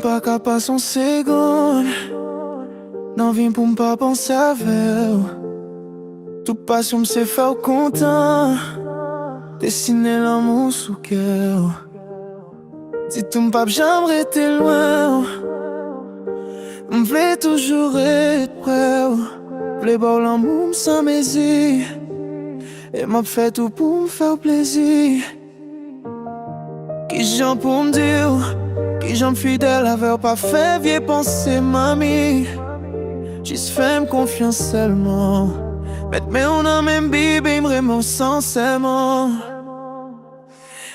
pas qu'à passer en seconde. Non, viens pour m'pas penser avec. Toute passion m'sait faire content. Dessiner l'amour sous cœur. Si tout m'pas j'aimerais rester loin. M'v'lais toujours être près. V'lais voir l'amour sans mes yeux. Et m'a fait tout pour me faire plaisir. Qui j'en pour me dire, qui j'en fidèle avec pas fait vieux penser mamie. Juste fais confiance seulement. Mais on a même bébé me sincèrement.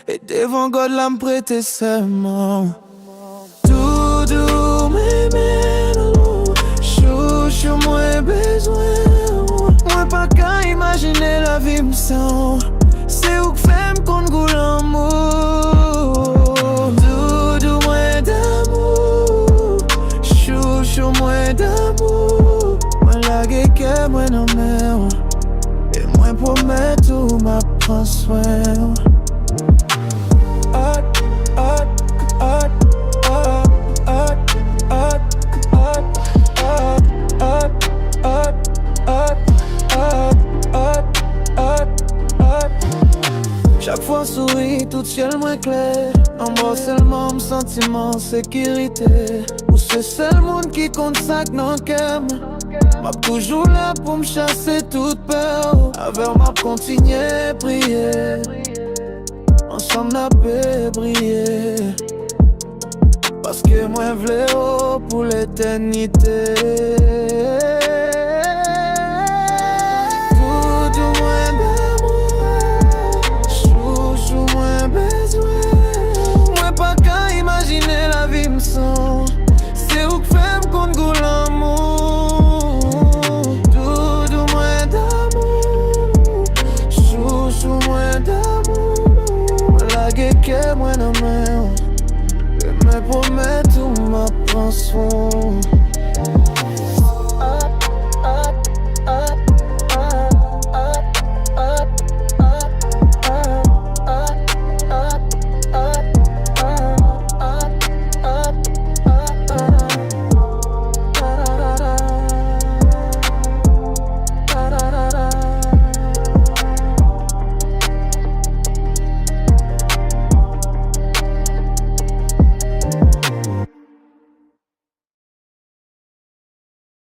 Et devant God là me prêter seulement. Tout doux mais chou moi besoin. Moi pas qu'à imaginer la vie me sent. C'est où que fait m'conne goût l'amour. Doudou moi d'amour. Chou moi d'amour. Moi la que moi non mer. Et moi promets tout m'a prend soin. Chaque fois souris, tout ciel moins clair. Embrasse seulement mon sentiment, sécurité. Ou c'est seul monde qui compte ça que non qu'aime. M'a toujours là pour me chasser toute peur. Avec m'a continuer prier. Ensemble la paix briller. Parce que moi v'lais haut pour l'éternité. C'est où que fait m'conne goût l'amour. Doudou moins d'amour. Chou moins d'amour. La que moi non mer. Et me promets tout m'a prend soin.